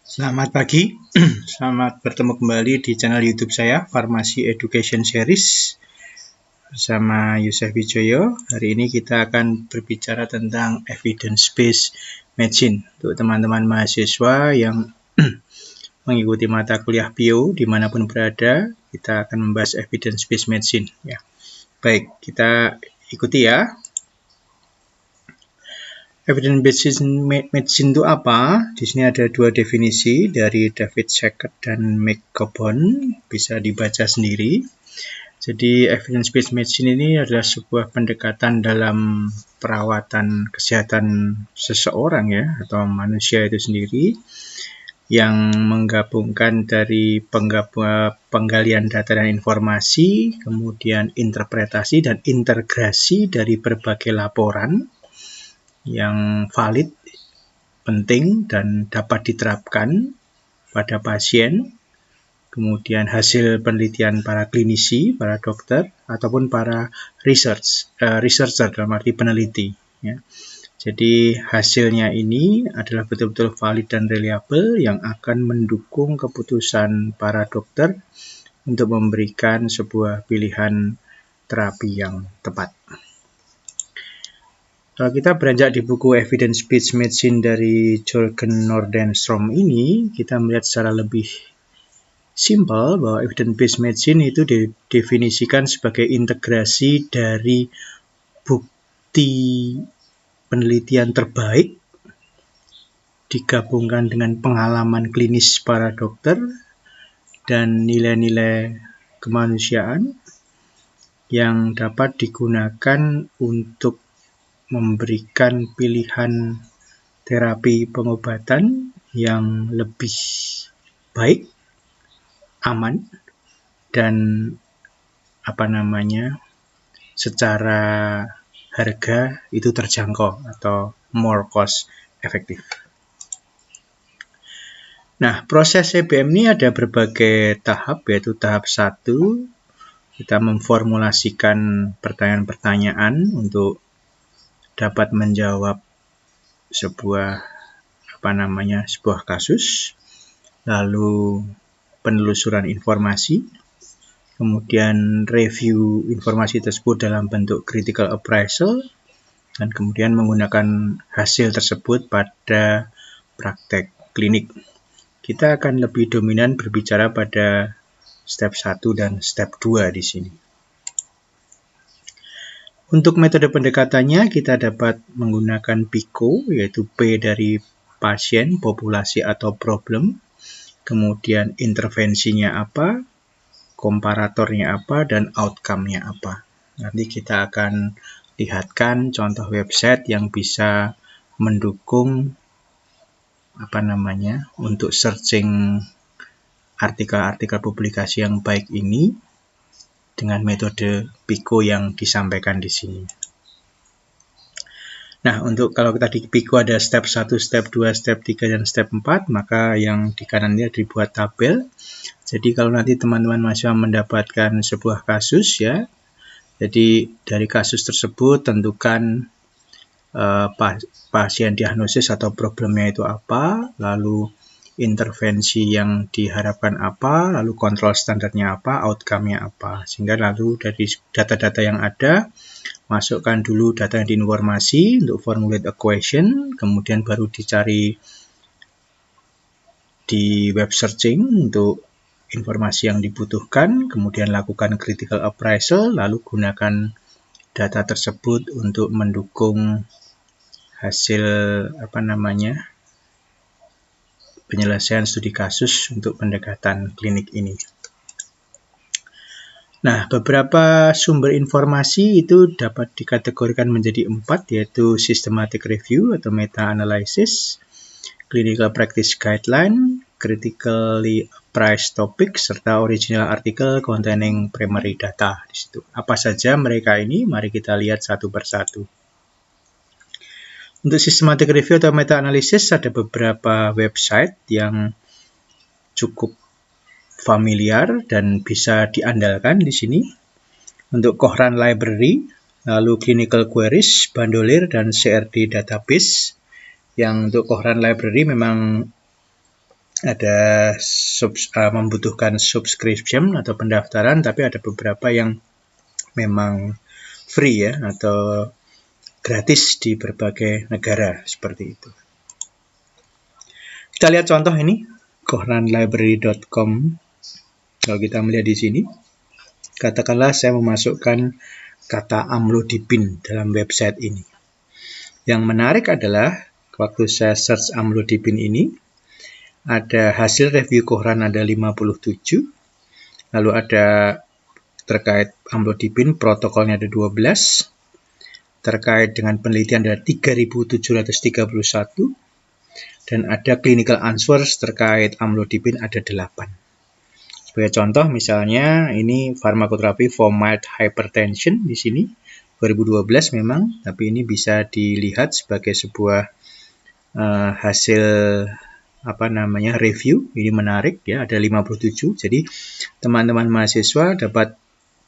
Selamat pagi, selamat bertemu kembali di channel YouTube saya, Farmasi Education Series bersama Yusef Wijoyo. Hari ini kita akan berbicara tentang evidence-based medicine untuk teman-teman mahasiswa yang mengikuti mata kuliah bio dimanapun berada. Kita akan membahas evidence-based medicine. Ya, baik, kita ikuti ya. Evidence-based medicine itu apa? Di sini ada dua definisi dari David Sackett dan McGowan, bisa dibaca sendiri. Jadi evidence-based medicine ini adalah sebuah pendekatan dalam perawatan kesehatan seseorang ya, atau manusia itu sendiri, yang menggabungkan dari penggalian data dan informasi, kemudian interpretasi dan integrasi dari berbagai laporan yang valid, penting, dan dapat diterapkan pada pasien, kemudian hasil penelitian para klinisi, para dokter, ataupun para researcher dalam arti peneliti. Ya. Jadi hasilnya ini adalah betul-betul valid dan reliable yang akan mendukung keputusan para dokter untuk memberikan sebuah pilihan terapi yang tepat. Kalau kita beranjak di buku Evidence-Based Medicine dari Jørgen Nordenstrom ini, kita melihat secara lebih simpel bahwa evidence-based medicine itu didefinisikan sebagai integrasi dari bukti penelitian terbaik digabungkan dengan pengalaman klinis para dokter dan nilai-nilai kemanusiaan yang dapat digunakan untuk memberikan pilihan terapi pengobatan yang lebih baik, aman, dan secara harga itu terjangkau atau more cost effective. Nah, proses EBM ini ada berbagai tahap, yaitu tahap 1, kita memformulasikan pertanyaan-pertanyaan untuk dapat menjawab sebuah kasus, lalu penelusuran informasi, kemudian review informasi tersebut dalam bentuk critical appraisal, dan kemudian menggunakan hasil tersebut pada praktek klinik. Kita akan lebih dominan berbicara pada step 1 dan step 2 di sini. Untuk metode pendekatannya, kita dapat menggunakan PICO, yaitu P dari pasien, populasi atau problem, kemudian intervensinya apa, komparatornya apa, dan outcome-nya apa. Nanti kita akan lihatkan contoh website yang bisa mendukung untuk searching artikel-artikel publikasi yang baik ini dengan metode PICO yang disampaikan di sini. Nah, untuk kalau kita di PICO ada step 1, step 2, step 3, dan step 4, maka yang di kanan ini dibuat tabel. Jadi kalau nanti teman-teman mahasiswa mendapatkan sebuah kasus ya, jadi dari kasus tersebut tentukan pasien diagnosis atau problemnya itu apa, lalu intervensi yang diharapkan apa, lalu kontrol standarnya apa, outcome-nya apa. Sehingga lalu dari data-data yang ada, masukkan dulu data yang diinformasi untuk formulate a question, kemudian baru dicari di web searching untuk informasi yang dibutuhkan, kemudian lakukan critical appraisal, lalu gunakan data tersebut untuk mendukung hasil penyelesaian studi kasus untuk pendekatan klinik ini. Nah, beberapa sumber informasi itu dapat dikategorikan menjadi 4, yaitu systematic review atau meta-analysis, clinical practice guideline, critically appraised topic, serta original article containing primary data di situ. Apa saja mereka ini? Mari kita lihat satu persatu. Untuk systematic review atau meta-analysis ada beberapa website yang cukup familiar dan bisa diandalkan di sini. Untuk Cochrane Library, lalu Clinical Queries, Bandolier, dan CRD Database. Yang untuk Cochrane Library memang membutuhkan subscription atau pendaftaran, tapi ada beberapa yang memang free ya, atau gratis di berbagai negara seperti itu. Kita lihat contoh ini, koranlibrary.com. Kalau kita melihat di sini, katakanlah saya memasukkan kata amlodipin dalam website ini. Yang menarik adalah waktu saya search amlodipin ini, ada hasil review koran ada 57, lalu ada terkait amlodipin protokolnya ada 12, terkait dengan penelitian ada 3731, dan ada clinical answers terkait amlodipin ada 8. Sebagai contoh misalnya ini farmakoterapi for mild hypertension di sini 2012 memang, tapi ini bisa dilihat sebagai sebuah hasil review. Ini menarik ya, ada 57. Jadi teman-teman mahasiswa dapat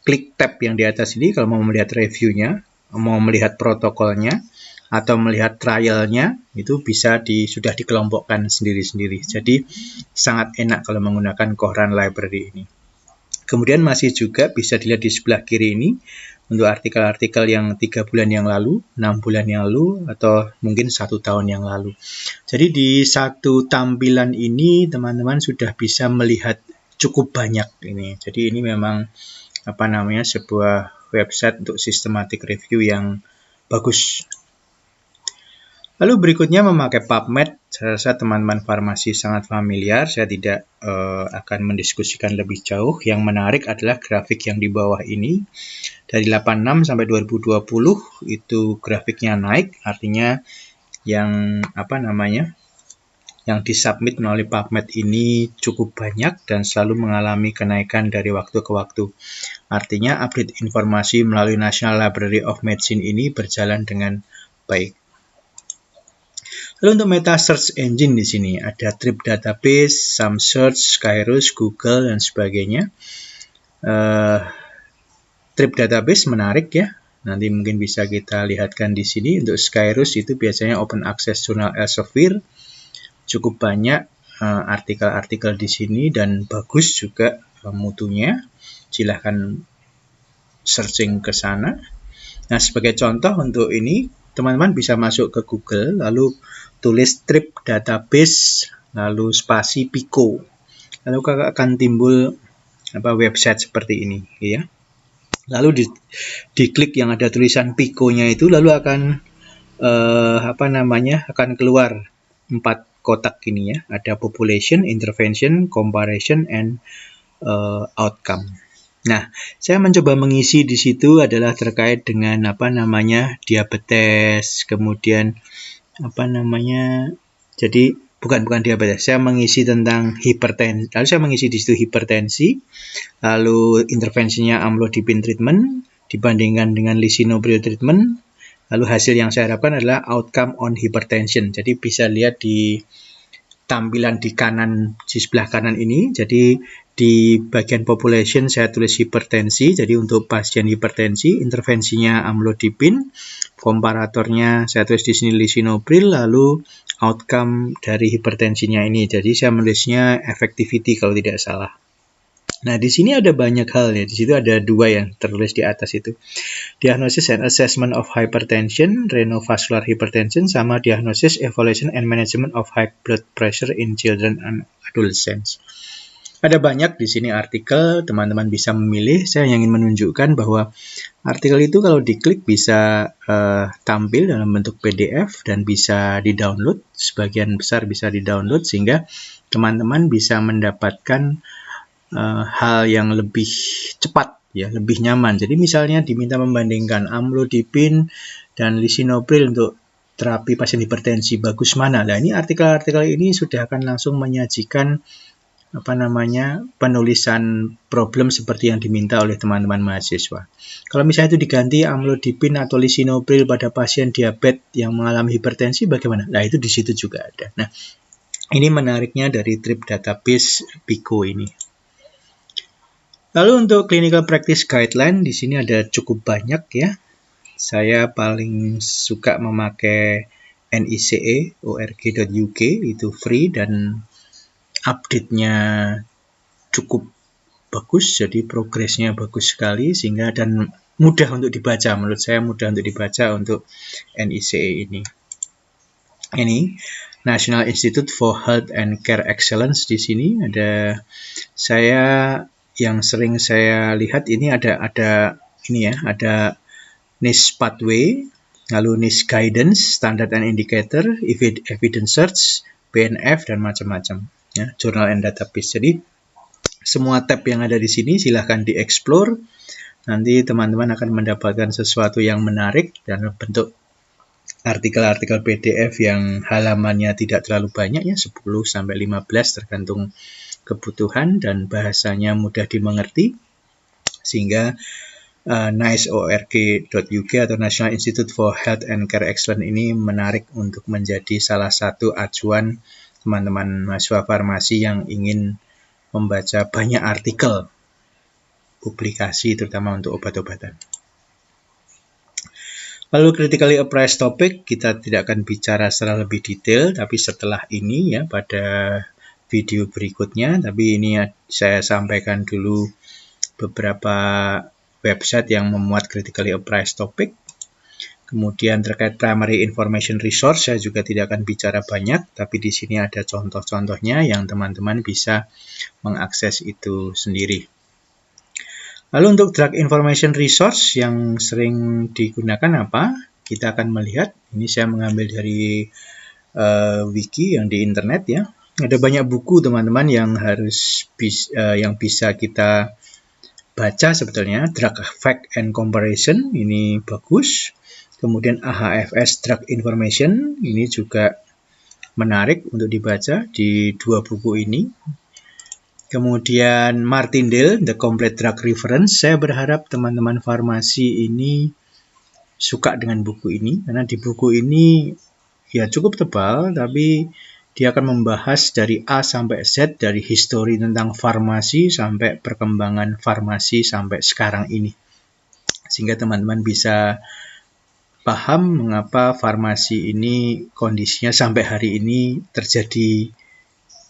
klik tab yang di atas ini kalau mau melihat reviewnya, mau melihat protokolnya, atau melihat trialnya, itu bisa sudah dikelompokkan sendiri-sendiri. Jadi sangat enak kalau menggunakan Koran Library ini. Kemudian masih juga bisa dilihat di sebelah kiri ini untuk artikel-artikel yang 3 bulan yang lalu, 6 bulan yang lalu, atau mungkin 1 tahun yang lalu. Jadi di satu tampilan ini teman-teman sudah bisa melihat cukup banyak ini. Jadi ini memang sebuah website untuk systematic review yang bagus. Lalu berikutnya memakai PubMed. Saya rasa teman-teman farmasi sangat familiar. Saya tidak akan mendiskusikan lebih jauh. Yang menarik adalah grafik yang di bawah ini. Dari 86 sampai 2020 itu grafiknya naik. Artinya yang yang disubmit melalui PubMed ini cukup banyak dan selalu mengalami kenaikan dari waktu ke waktu. Artinya update informasi melalui National Library of Medicine ini berjalan dengan baik. Lalu untuk meta search engine di sini ada Trip Database, Samsearch, Skyrus, Google dan sebagainya. Trip Database menarik ya. Nanti mungkin bisa kita lihatkan di sini. Untuk Skyrus itu biasanya open access jurnal Elsevier. Cukup banyak artikel-artikel di sini dan bagus juga mutunya. Silahkan searching ke sana. Nah, sebagai contoh untuk ini, teman-teman bisa masuk ke Google, lalu tulis Trip Database, lalu spasi Pico. Lalu akan timbul website seperti ini, ya. Lalu diklik yang ada tulisan Pico-nya itu, lalu akan akan keluar 4 kotak ini ya. Ada population, intervention, comparison, and outcome. Nah, saya mencoba mengisi di situ adalah terkait dengan diabetes, kemudian jadi bukan diabetes. Saya mengisi tentang hipertensi. Lalu saya mengisi di situ hipertensi, lalu intervensinya amlodipin treatment dibandingkan dengan lisinopril treatment. Lalu hasil yang saya harapkan adalah outcome on hypertension. Jadi bisa lihat di tampilan di sebelah kanan ini. Jadi di bagian population saya tulis hipertensi. Jadi untuk pasien hipertensi, intervensinya amlodipin, komparatornya saya tulis di sini lisinopril, lalu outcome dari hipertensinya ini. Jadi saya menulisnya effectivity kalau tidak salah. Nah, di sini ada banyak hal ya. Di situ ada 2 yang tertulis di atas itu. Diagnosis and Assessment of Hypertension, Renovascular Hypertension, sama Diagnosis, Evaluation, and Management of High Blood Pressure in Children and Adolescents. Ada banyak di sini artikel, teman-teman bisa memilih. Saya ingin menunjukkan bahwa artikel itu kalau diklik bisa tampil dalam bentuk PDF dan bisa di-download. Sebagian besar bisa di-download sehingga teman-teman bisa mendapatkan hal yang lebih cepat ya, lebih nyaman. Jadi misalnya diminta membandingkan amlodipin dan lisinopril untuk terapi pasien hipertensi, bagus mana? Nah, ini artikel-artikel ini sudah akan langsung menyajikan penulisan problem seperti yang diminta oleh teman-teman mahasiswa. Kalau misalnya itu diganti amlodipin atau lisinopril pada pasien diabetes yang mengalami hipertensi, bagaimana? Nah, itu di situ juga ada. Nah, ini menariknya dari Trip Database Pico ini. Lalu untuk clinical practice guideline di sini ada cukup banyak ya. Saya paling suka memakai NICE org.uk, itu free dan update-nya cukup bagus, jadi progresnya bagus sekali, sehingga dan mudah untuk dibaca. Menurut saya mudah untuk dibaca untuk NICE ini. Ini National Institute for Health and Care Excellence. Di sini ada saya yang sering saya lihat ini ada ini ya, ada NICE Pathway, lalu NICE Guidance, Standard and Indicator, Evidence Search, PNF, dan macam-macam ya, Journal and Database. Jadi semua tab yang ada di sini silahkan dieksplor. Nanti teman-teman akan mendapatkan sesuatu yang menarik dalam bentuk artikel-artikel PDF yang halamannya tidak terlalu banyak ya, 10-15 tergantung kebutuhan, dan bahasanya mudah dimengerti, sehingga NICE.org.uk atau National Institute for Health and Care Excellence ini menarik untuk menjadi salah satu acuan teman-teman mahasiswa farmasi yang ingin membaca banyak artikel publikasi terutama untuk obat-obatan. Lalu critically appraised topic kita tidak akan bicara secara lebih detail, tapi setelah ini ya pada video berikutnya. Tapi ini saya sampaikan dulu beberapa website yang memuat critically appraised topic. Kemudian terkait primary information resource saya juga tidak akan bicara banyak, tapi di sini ada contoh-contohnya yang teman-teman bisa mengakses itu sendiri. Lalu untuk drug information resource yang sering digunakan apa? Kita akan melihat, ini saya mengambil dari wiki yang di internet ya. Ada banyak buku teman-teman yang yang bisa kita baca sebetulnya. Drug Fact and Comparison ini bagus. Kemudian AHFS Drug Information ini juga menarik untuk dibaca di dua buku ini. Kemudian Martindale The Complete Drug Reference. Saya berharap teman-teman farmasi ini suka dengan buku ini, karena di buku ini ya cukup tebal, tapi dia akan membahas dari A sampai Z, dari histori tentang farmasi sampai perkembangan farmasi sampai sekarang ini, sehingga teman-teman bisa paham mengapa farmasi ini kondisinya sampai hari ini terjadi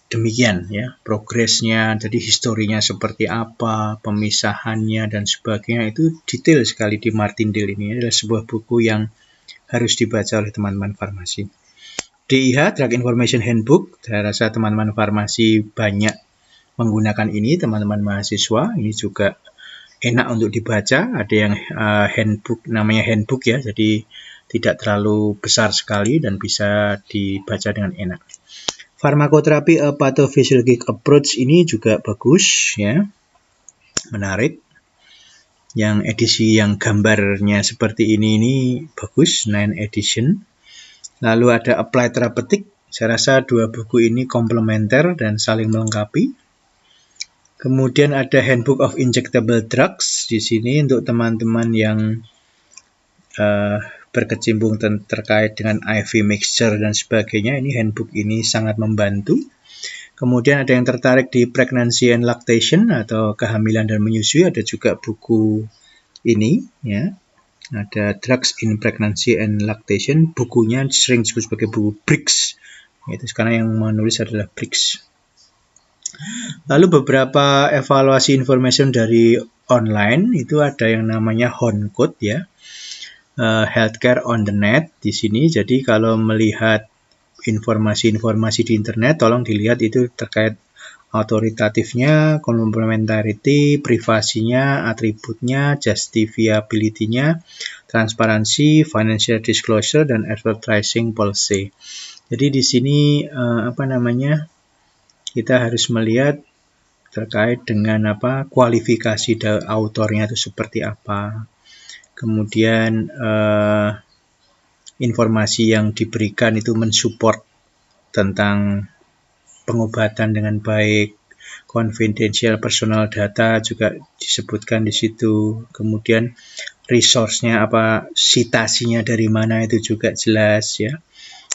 demikian ya, progresnya, jadi historinya seperti apa, pemisahannya dan sebagainya, itu detail sekali di Martindale. Ini adalah sebuah buku yang harus dibaca oleh teman-teman farmasi. DIH Drug Information Handbook, saya rasa teman-teman farmasi banyak menggunakan ini, teman-teman mahasiswa, ini juga enak untuk dibaca. Ada yang handbook, namanya handbook ya, jadi tidak terlalu besar sekali dan bisa dibaca dengan enak. Pharmacotherapy a Pathophysiologic Approach ini juga bagus ya, menarik. Yang edisi yang gambarnya seperti ini bagus, 9 edition. Lalu ada Applied Therapeutic, saya rasa dua buku ini komplementer dan saling melengkapi. Kemudian ada Handbook of Injectable Drugs, di sini untuk teman-teman yang berkecimpung terkait dengan IV mixture dan sebagainya. Ini handbook ini sangat membantu. Kemudian ada yang tertarik di Pregnancy and Lactation atau kehamilan dan menyusui, ada juga buku ini ya. Ada Drugs in Pregnancy and Lactation, bukunya sering disebut sebagai buku Briggs. Itu sekarang yang menulis adalah Briggs. Lalu beberapa evaluasi information dari online, itu ada yang namanya HONCODE ya. Healthcare on the net di sini. Jadi kalau melihat informasi-informasi di internet, tolong dilihat itu terkait autoritatifnya, complementarity, privasinya, atributnya, justifiability-nya, transparansi, financial disclosure, dan advertising policy. Jadi di sini kita harus melihat terkait dengan kualifikasi autornya itu seperti apa. Kemudian informasi yang diberikan itu mensupport tentang pengobatan dengan baik, confidential personal data juga disebutkan di situ. Kemudian resource-nya citasinya dari mana itu juga jelas ya.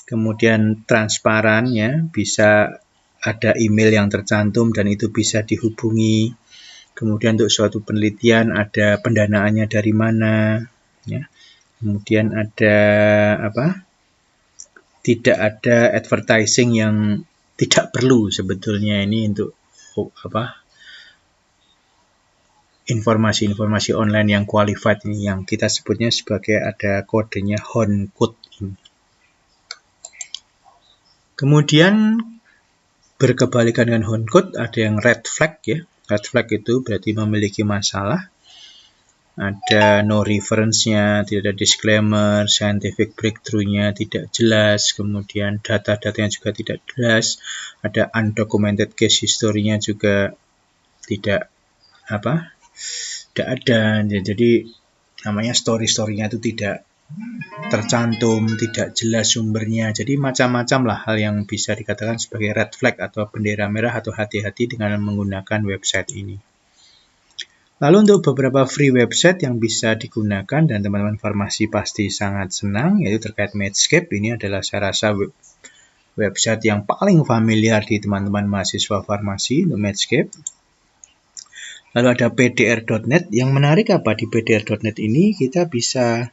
Kemudian transparan ya, bisa ada email yang tercantum dan itu bisa dihubungi. Kemudian untuk suatu penelitian ada pendanaannya dari mana ya. Kemudian ada tidak ada advertising yang tidak perlu sebetulnya ini untuk informasi-informasi online yang qualified ini, yang kita sebutnya sebagai ada kodenya HON code ini. Kemudian berkebalikan dengan HON code ada yang red flag ya. Red flag itu berarti memiliki masalah. Ada no reference-nya, tidak ada disclaimer, scientific breakthrough-nya tidak jelas, kemudian data-datanya juga tidak jelas, ada undocumented case history-nya juga tidak ada. Jadi namanya story-story-nya itu tidak tercantum, tidak jelas sumbernya. Jadi macam-macam lah hal yang bisa dikatakan sebagai red flag atau bendera merah atau hati-hati dengan menggunakan website ini. Lalu untuk beberapa free website yang bisa digunakan dan teman-teman farmasi pasti sangat senang, yaitu terkait Medscape. Ini adalah saya rasa website yang paling familiar di teman-teman mahasiswa farmasi untuk Medscape. Lalu ada pdr.net. Yang menarik apa di pdr.net ini? Kita bisa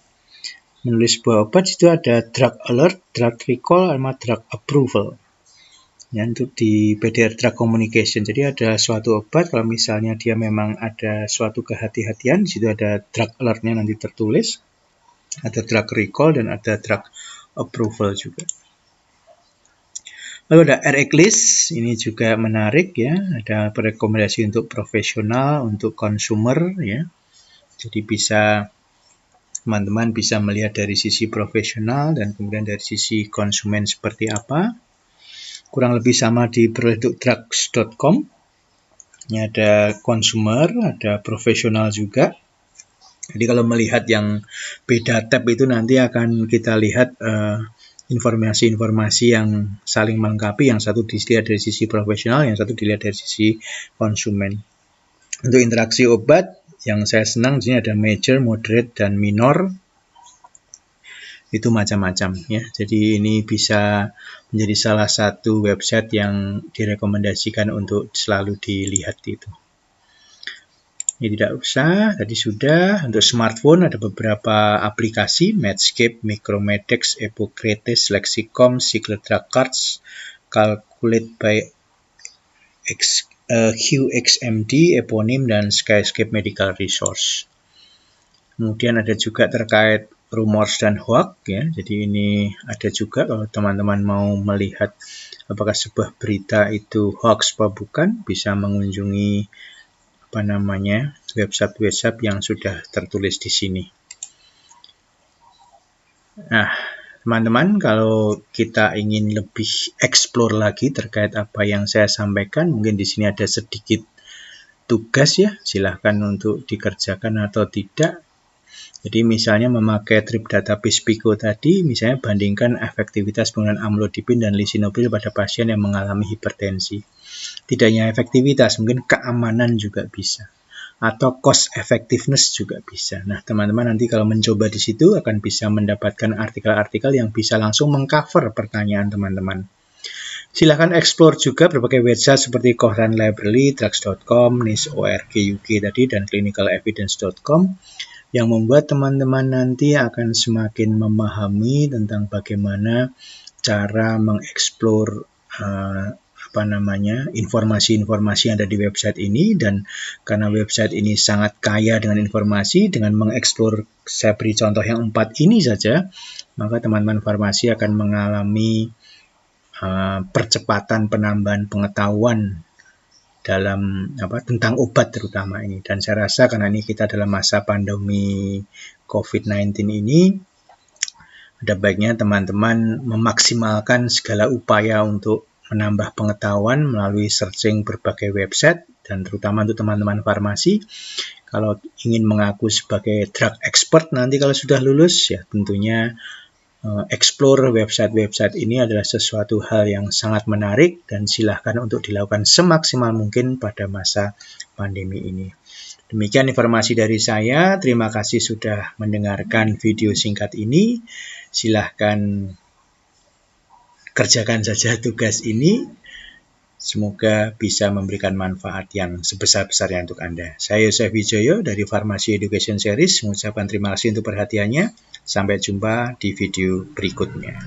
menulis sebuah obat, itu ada drug alert, drug recall, sama drug approval. Ya, untuk di PDR Drug Communication, jadi ada suatu obat, kalau misalnya dia memang ada suatu kehati-hatian, di situ ada drug alertnya nanti tertulis, ada drug recall dan ada drug approval juga. Lalu ada RX-List, ini juga menarik ya, ada rekomendasi untuk profesional, untuk consumer ya. Jadi teman-teman bisa melihat dari sisi profesional dan kemudian dari sisi konsumen seperti apa. Kurang lebih sama di produktdrugs.com. Ini ada consumer, ada profesional juga. Jadi kalau melihat yang beda tab itu nanti akan kita lihat informasi-informasi yang saling melengkapi. Yang satu dilihat dari sisi profesional, yang satu dilihat dari sisi konsumen. Untuk interaksi obat, yang saya senang di sini ada major, moderate, dan minor. Itu macam-macam ya. Jadi ini bisa menjadi salah satu website yang direkomendasikan untuk selalu dilihat itu. Ini tidak usah, tadi sudah. Untuk smartphone ada beberapa aplikasi, Medscape, Micromedex, Epocrates, Lexicom, Sigler Drug Cards, Calculate by QXMD, Eponym, dan Skyscape Medical Resource. Kemudian ada juga terkait rumors dan hoax ya. Jadi ini ada juga kalau teman-teman mau melihat apakah sebuah berita itu hoax atau bukan, bisa mengunjungi website-website yang sudah tertulis di sini. Nah, teman-teman, kalau kita ingin lebih explore lagi terkait apa yang saya sampaikan, mungkin di sini ada sedikit tugas ya, silahkan untuk dikerjakan atau tidak. Jadi misalnya memakai trip database PICO tadi, misalnya bandingkan efektivitas penggunaan amlodipin dan lisinopril pada pasien yang mengalami hipertensi. Tidak hanya efektivitas, mungkin keamanan juga bisa. Atau cost effectiveness juga bisa. Nah, teman-teman nanti kalau mencoba di situ akan bisa mendapatkan artikel-artikel yang bisa langsung mengcover pertanyaan teman-teman. Silahkan explore juga berbagai website seperti Cochrane Library, drugs.com, NICE.org UK tadi, dan clinicalevidence.com. yang membuat teman-teman nanti akan semakin memahami tentang bagaimana cara mengeksplor informasi-informasi yang ada di website ini. Dan karena website ini sangat kaya dengan informasi, dengan mengeksplor, saya beri contoh yang 4 ini saja, maka teman-teman farmasi akan mengalami percepatan penambahan pengetahuan dalam tentang obat terutama ini. Dan saya rasa karena ini kita dalam masa pandemi COVID-19 ini, ada baiknya teman-teman memaksimalkan segala upaya untuk menambah pengetahuan melalui searching berbagai website, dan terutama untuk teman-teman farmasi, kalau ingin mengaku sebagai drug expert nanti kalau sudah lulus, ya tentunya explore website-website ini adalah sesuatu hal yang sangat menarik dan silahkan untuk dilakukan semaksimal mungkin pada masa pandemi ini. Demikian informasi dari saya. Terima kasih sudah mendengarkan video singkat ini. Silahkan kerjakan saja tugas ini. Semoga bisa memberikan manfaat yang sebesar-besarnya untuk Anda. Saya Yosef Wijoyo dari Pharmacy Education Series mengucapkan terima kasih untuk perhatiannya. Sampai jumpa di video berikutnya.